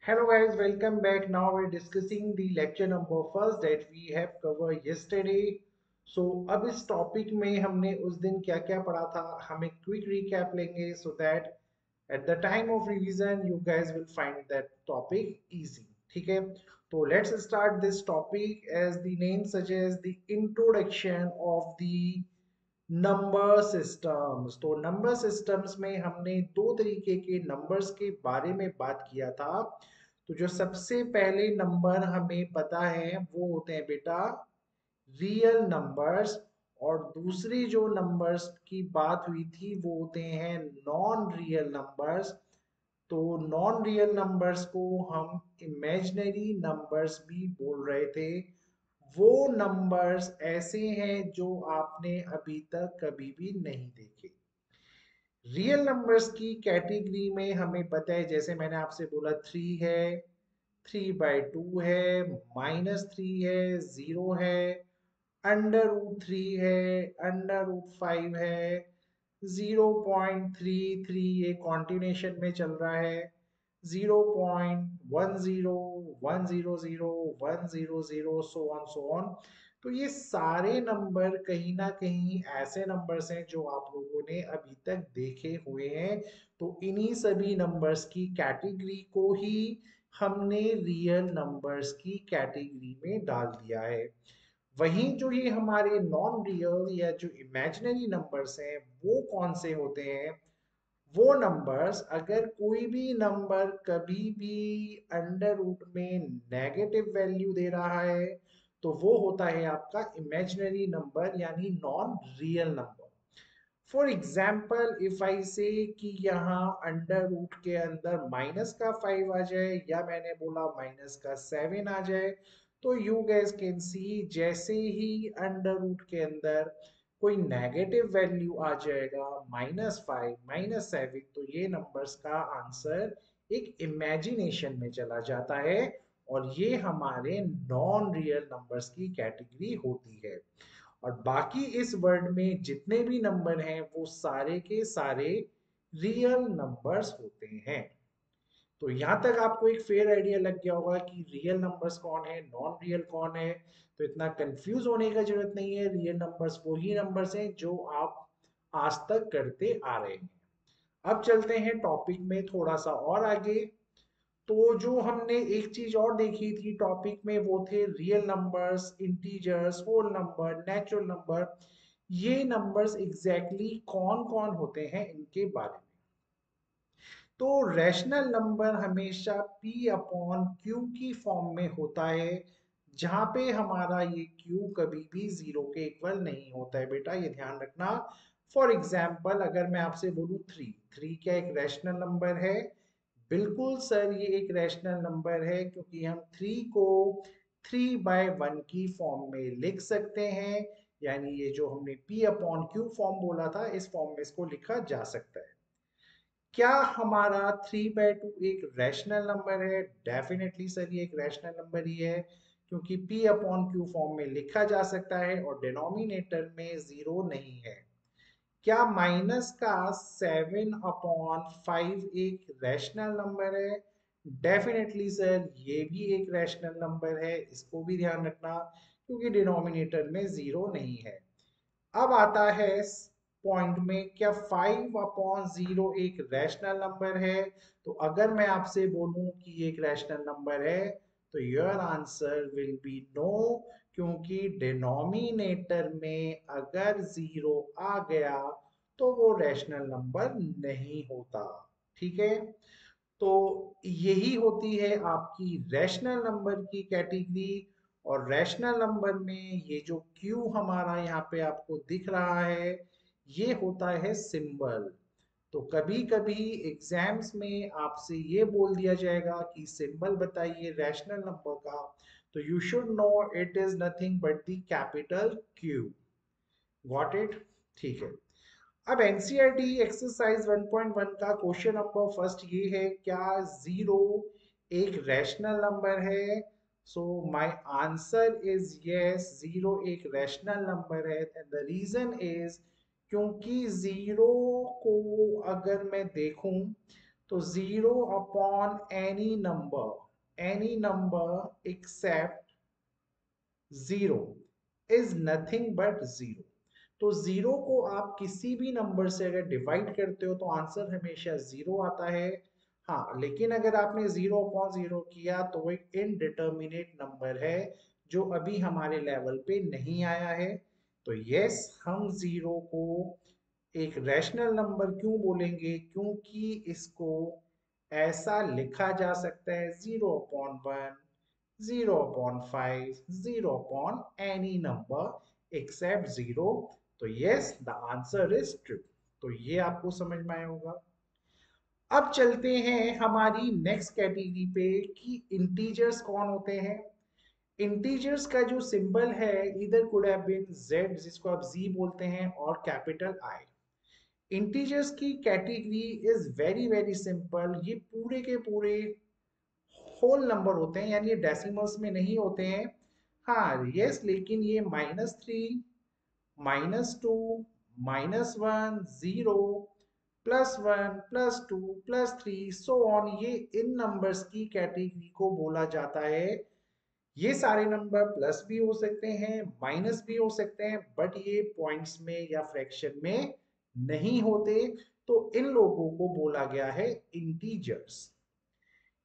Hello guys, welcome back. Now we're discussing the lecture number first that we have covered yesterday. So अब इस topic में हमने उस दिन क्या क्या पढ़ा था हम एक क्विक रिकैप लेंगे so that at the time of revision you guys will find that topic easy. ठीक है, तो let's start this topic as the name suggests the introduction of the number systems. तो नंबर सिस्टम्स में हमने दो तरीके के नंबर्स के बारे में बात किया था। तो जो सबसे पहले नंबर हमें पता है वो होते हैं बेटा रियल नंबर्स, और दूसरी जो नंबर्स की बात हुई थी वो होते हैं नॉन रियल नंबर्स। तो नॉन रियल नंबर्स को हम इमेजिनरी नंबर्स भी बोल रहे थे। वो नंबर्स ऐसे हैं जो आपने अभी तक कभी भी नहीं देखे। रियल नंबर्स की कैटेगरी में हमें पता है, जैसे मैंने आपसे बोला, 3 है, 3/2 है, -3 है, 0 है, √3 है, √5 है, 0.33 ये कॉन्टिन्यूशन में चल रहा है, 0.10, 100, 100, सो ऑन। तो ये सारे नंबर कहीं ना कहीं ऐसे नंबर्स हैं जो आप लोगों ने अभी तक देखे हुए हैं। तो इन्हीं सभी नंबर्स की कैटेगरी को ही हमने रियल नंबर्स की कैटेगरी में डाल दिया है। वहीं जो ये हमारे नॉन रियल या जो इमेजिनरी नंबर्स हैं वो कौन से होते हैं? वो नंबर्स, अगर कोई भी नंबर कभी भी अंडर रूट में नेगेटिव वैल्यू दे रहा है तो वो होता है आपका इमेजिनरी नंबर यानी non real number. For example if I से कि यहाँ अंडर रूट के अंदर -5 आ जाए या मैंने बोला -7 आ जाए, तो यू गैस कैन सी जैसे ही अंडर रूट के अंदर कोई नेगेटिव वैल्यू आ जाएगा, -5, -7, तो ये नंबर्स का आंसर एक इमेजिनेशन में चला जाता है और ये हमारे नॉन रियल नंबर्स की कैटेगरी होती है। और बाकी इस वर्ड में जितने भी नंबर हैं वो सारे के सारे रियल नंबर्स होते हैं। तो यहां तक आपको एक फेयर आइडिया लग गया होगा कि रियल नंबर्स कौन है, नॉन रियल कौन है। तो इतना कंफ्यूज होने का जरूरत नहीं है, रियल नंबर्स वो ही नंबर्स हैं जो आप आज तक करते आ रहे हैं। अब चलते हैं टॉपिक में थोड़ा सा और आगे। तो जो हमने एक चीज और देखी थी टॉपिक में वो थे real numbers, integers, whole number, natural number. ये नंबर्स एग्जैक्टली कौन कौन होते हैं इनके बारे में। तो रैशनल नंबर हमेशा p अपॉन q की फॉर्म में होता है, जहां पे हमारा ये q कभी भी जीरो के इक्वल नहीं होता है बेटा, ये ध्यान रखना। फॉर एग्जाम्पल अगर मैं आपसे बोलूं 3, 3 क्या एक रैशनल नंबर है? बिल्कुल सर, ये एक रैशनल नंबर है क्योंकि हम 3 को 3/1 की फॉर्म में लिख सकते हैं। यानी ये जो हमने p अपॉन q फॉर्म बोला था इस फॉर्म में इसको लिखा जा सकता है। क्या हमारा 3/2 एक रैशनल नंबर है? डेफिनेटली सर, ये एक रैशनल नंबर ही है क्योंकि p अपॉन q फॉर्म में लिखा जा सकता है और डिनोमिनेटर में जीरो नहीं है। क्या माइनस का 7/5 एक रैशनल नंबर है? डेफिनेटली सर, ये भी एक रैशनल नंबर है, इसको भी ध्यान रखना क्योंकि डिनोमिनेटर में जीरो नहीं है। अब आता है पॉइंट में, क्या 5/0 एक रैशनल नंबर है? तो अगर मैं आपसे बोलूं कि ये एक रैशनल नंबर है तो your answer will be no, क्योंकि डिनोमिनेटर में अगर जीरो आ गया तो वो रैशनल नंबर नहीं होता। ठीक है, तो यही होती है आपकी रैशनल नंबर की कैटेगरी। और रैशनल नंबर में ये जो क्यू हमारा यहाँ पे आपको दिख रहा है ये होता है सिंबल। तो कभी कभी एग्जाम्स में आपसे ये बोल दिया जाएगा कि सिंबल बताइए रैशनल नंबर का, तो you should know it is nothing but the capital Q. Got it? ठीक है। अब एनसीईआरटी एक्सरसाइज 1.1 का क्वेश्चन नंबर फर्स्ट ये है, क्या जीरो एक रैशनल नंबर है? So my answer is yes, zero एक रैशनल नंबर है एंड द रीजन इज क्योंकि जीरो को अगर मैं देखूं तो 0 upon any number except 0 is nothing but 0। तो 0 को आप किसी भी नंबर से अगर डिवाइड करते हो तो आंसर हमेशा 0 आता है। हाँ, लेकिन अगर आपने 0/0 किया तो वो एक इनडिटर्मिनेट नंबर है जो अभी हमारे लेवल पे नहीं आया है। तो यस, हम 0 को एक रैशनल नंबर क्यों बोलेंगे, क्योंकि इसको ऐसा लिखा जा सकता है 0/1, 0/5, 0/any number except 0। तो yes, the answer is true. तो ये आपको समझ में आया होगा। अब चलते हैं हमारी नेक्स्ट कैटेगरी पे कि इंटीजर्स कौन होते हैं। इंटीजर्स का जो सिंबल है इधर कुड हैव बीन z, जिसको आप z बोलते हैं, और कैपिटल I। इंटीजर्स की category is very very simple. ये पूरे के पूरे होल नंबर होते हैं, यानी ये डेसिमल्स में नहीं होते हैं। हाँ यस, लेकिन ये -3, -2, -1, 0, +1, +2, +3 सो ऑन, ये इन नंबर्स की कैटेगरी को बोला जाता है। ये सारे नंबर प्लस भी हो सकते हैं, माइनस भी हो सकते हैं, बट ये पॉइंट्स में या फ्रैक्शन में नहीं होते। तो इन लोगों को बोला गया है इंटीजर्स।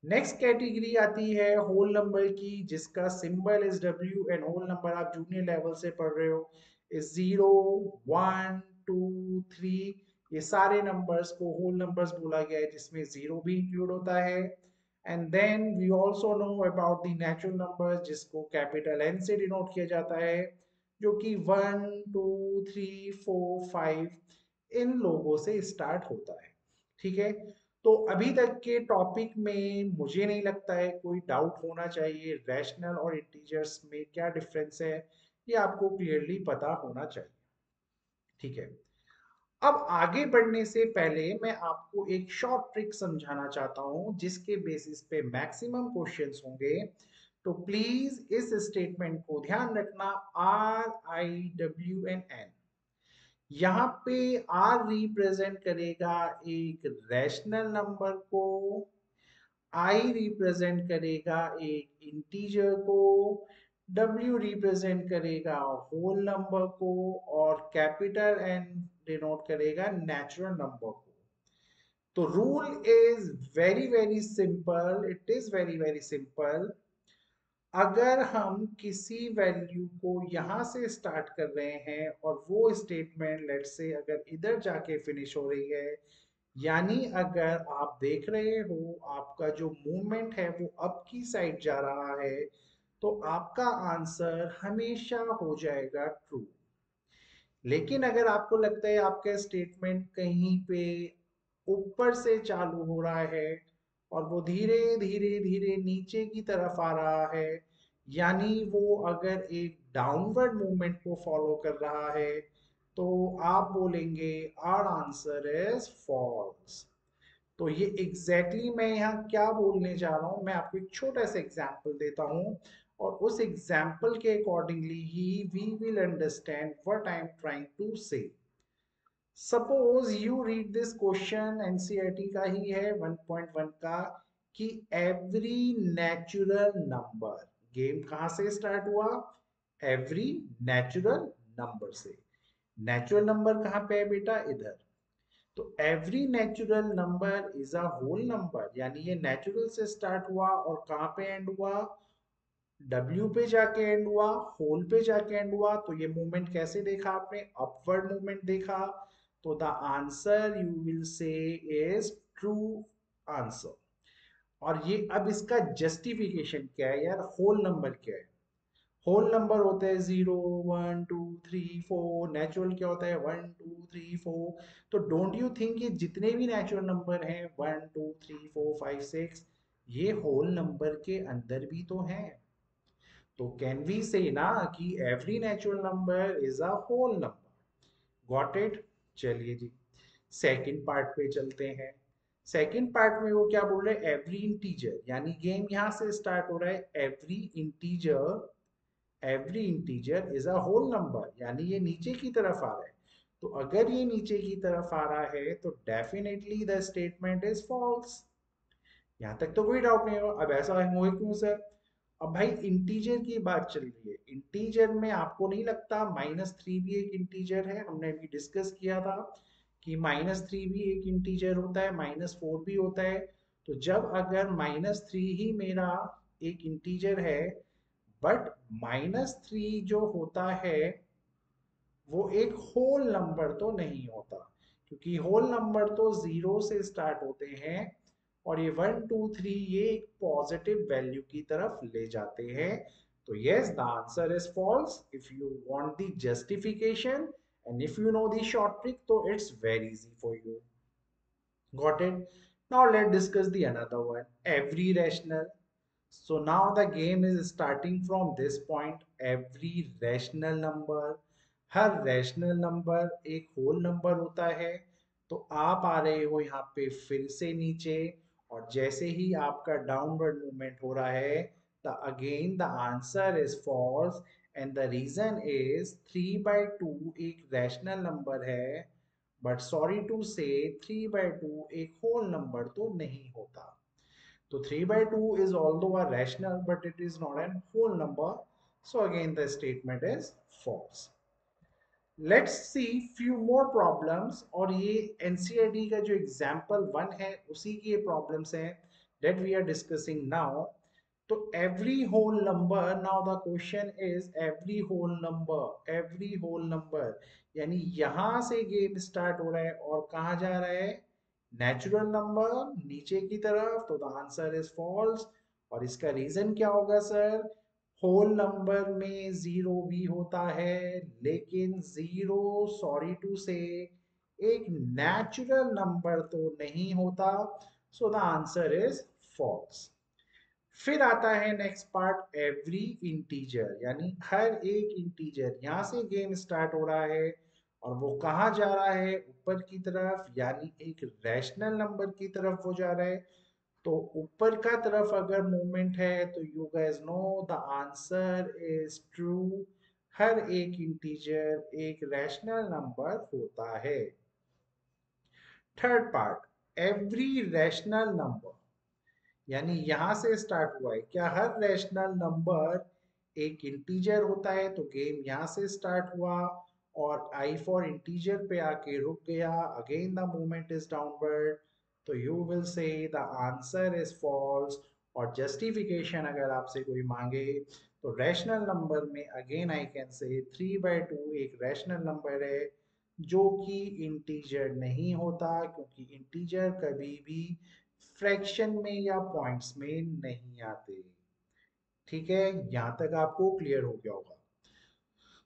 नेक्स्ट कैटेगरी आती है होल नंबर की, जिसका symbol is W, and whole number आप जूनियर लेवल से पढ़ रहे हो इज 0, 1, 2, 3। ये सारे नंबर्स को होल नंबर्स बोला गया है, जिसमें 0 भी इंक्लूड होता है। And then we also know about the natural numbers, जिसको कैपिटल एन से डिनोट किया जाता है, जो कि 1, 2, 3, 4, 5 इन लोगों से स्टार्ट होता है। ठीक है, तो अभी तक के टॉपिक में मुझे नहीं लगता है कोई डाउट होना चाहिए। रैशनल और इंटीजर्स में क्या डिफरेंस है ये आपको क्लियरली पता होना चाहिए। ठीक है, अब आगे बढ़ने से पहले मैं आपको एक शॉर्ट ट्रिक समझाना चाहता हूं, जिसके बेसिस पे मैक्सिमम क्वेश्चंस होंगे। तो प्लीज इस स्टेटमेंट को ध्यान रखना, RIWNN। यहाँ पे R रिप्रेजेंट करेगा एक रैशनल नंबर को, I रिप्रेजेंट करेगा एक इंटीजर को, W रिप्रेजेंट करेगा होल नंबर को, और कैपिटल N डिनोट करेगा नेचुरल नंबर को। तो rule is very very simple, it is very very simple. अगर हम किसी वैल्यू को यहां से स्टार्ट कर रहे हैं और वो स्टेटमेंट लेट से अगर इधर जाके फिनिश हो रही है, यानी अगर आप देख रहे हो आपका जो मूवमेंट है वो अप की साइड जा रहा है, तो आपका आंसर हमेशा हो जाएगा ट्रू। लेकिन अगर आपको लगता है आपका स्टेटमेंट कहीं पे ऊपर से चालू हो रहा है और वो धीरे धीरे धीरे नीचे की तरफ आ रहा है, यानी वो अगर एक डाउनवर्ड मूवमेंट को फॉलो कर रहा है, तो आप बोलेंगे आवर आंसर इज फॉल्स। तो ये एग्जैक्टली मैं यहाँ क्या बोलने जा रहा हूँ, मैं आपको एक छोटा सा एग्जाम्पल देता हूँ, और उस एग्जाम्पल के अकॉर्डिंगली ही we will understand what I am trying to say. Suppose you read this question, NCERT का ही है 1.1 का, कि एवरी नेचुरल नंबर, गेम कहाँ से स्टार्ट हुआ, एवरी नेचुरल नंबर से। नेचुरल नंबर कहाँ पे है बेटा, इधर। तो every natural number is a whole number, यानी ये नेचुरल से स्टार्ट हुआ और कहाँ पे एंड हुआ, W पे जाके एंड हुआ, होल पे जाके एंड हुआ। तो ये मूवमेंट कैसे देखा आपने, अपवर्ड मूवमेंट देखा। तो द आंसर यू विल से इज ट्रू आंसर। और ये अब इसका जस्टिफिकेशन क्या है यार, होल नंबर क्या है। होल नंबर होते हैं 0, 1, 2, 3, 4। नेचुरल क्या होता है, 1, 2, 3, 4। तो डोंट यू थिंक ये जितने भी नेचुरल नंबर हैं 1, 2, 3, 4, 5, 6, ये होल नंबर के अंदर भी तो हैं। तो कैन वी से ना कि every natural number is a whole number. Got it. चलिए जी, सेकंड पार्ट पे चलते हैं। सेकंड पार्ट में वो क्या बोल रहे हैं, एवरी इंटीजर, यानी गेम यहां से स्टार्ट हो रहा है, every integer is a whole number, यानी ये नीचे की तरफ आ रहा है। तो अगर ये नीचे की तरफ आ रहा है तो definitely the statement is false. यहाँ तक तो कोई डाउट नहीं होगा। अब ऐसा हुआ क्यों सर? अब भाई इंटीजर की बात चल रही है, इंटीजर में आपको नहीं लगता -3 भी एक इंटीजर है? हमने अभी डिस्कस किया था कि -3 भी एक इंटीजर होता है, -4 भी होता है। तो जब अगर -3 ही मेरा एक इंटीजर है, बट -3 जो होता है वो एक होल नंबर तो नहीं होता, क्योंकि होल नंबर तो जीरो से स्टार्ट होते हैं और ये 1 2 3 ये एक पॉजिटिव वैल्यू की तरफ ले जाते हैं। तो yes, the answer is false. If you want the justification and if you know the short trick, तो it's very easy for you. Got it? Now let's discuss the another one. Every rational. So now the game is starting from this point. Every rational number. Her rational number एक whole number होता है। तो आप आ रहे हो यहाँ पे फिर से नीचे, और जैसे ही आपका डाउनवर्ड मूवमेंट हो रहा है, the again the answer is false. And the reason is 3/2 एक रैशनल नंबर है, बट सॉरी टू से 3/2 एक होल नंबर तो नहीं होता। तो 3/2 is although a rational, but it is not an whole number. So again the statement is false. Let's see few more problems, और ये NCERT का जो example 1 है उसी की ये problems हैं that we are discussing now. तो every whole number, now the question is every whole number, यानी यहां से गेम स्टार्ट हो रहा है और कहाँ जा रहा है? नेचुरल नंबर नीचे की तरफ। तो द आंसर इज फॉल्स। और इसका रीजन क्या होगा सर? होल नंबर में जीरो भी होता है, लेकिन जीरो सॉरी टू से एक नेचुरल नंबर तो नहीं होता। So the answer is false. फिर आता है नेक्स्ट पार्ट, एवरी इंटीजर, यानी हर एक इंटीजर। यहां से गेम स्टार्ट हो रहा है और वो कहाँ जा रहा है? ऊपर की तरफ, यानी एक रैशनल नंबर की तरफ वो जा रहा है। तो ऊपर का तरफ अगर मूवमेंट है तो you guys know the answer is true. हर एक इंटीजर एक रैशनल नंबर होता है। Third part, every rational number, यानी यहां से स्टार्ट हुआ है। क्या हर रैशनल नंबर एक इंटीजर होता है? तो गेम यहां से स्टार्ट हुआ और आई फॉर इंटीजर पे आके रुक गया। Again the movement is downward. तो you will say the answer is false. और जस्टिफिकेशन अगर आपसे कोई मांगे तो रैशनल नंबर में अगेन आई कैन से 3/2 एक रैशनल नंबर है जो कि इंटीजर नहीं होता, क्योंकि इंटीजर कभी भी फ्रैक्शन में या पॉइंट्स में नहीं आते। ठीक है, यहां तक आपको क्लियर हो गया होगा।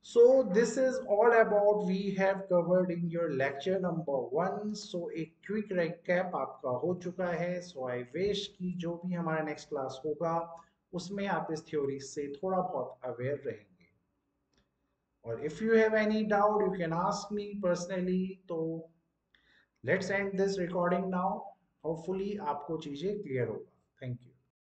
So this is all about we have covered in your lecture number 1. So एक क्विक recap आपका हो चुका है। So I wish कि जो भी हमारा नेक्स्ट क्लास होगा उसमें आप इस थ्योरी से थोड़ा बहुत अवेयर रहेंगे। और if you have any doubt you can ask me personally। तो let's end this recording now. Hopefully आपको चीजें क्लियर होगा। Thank you.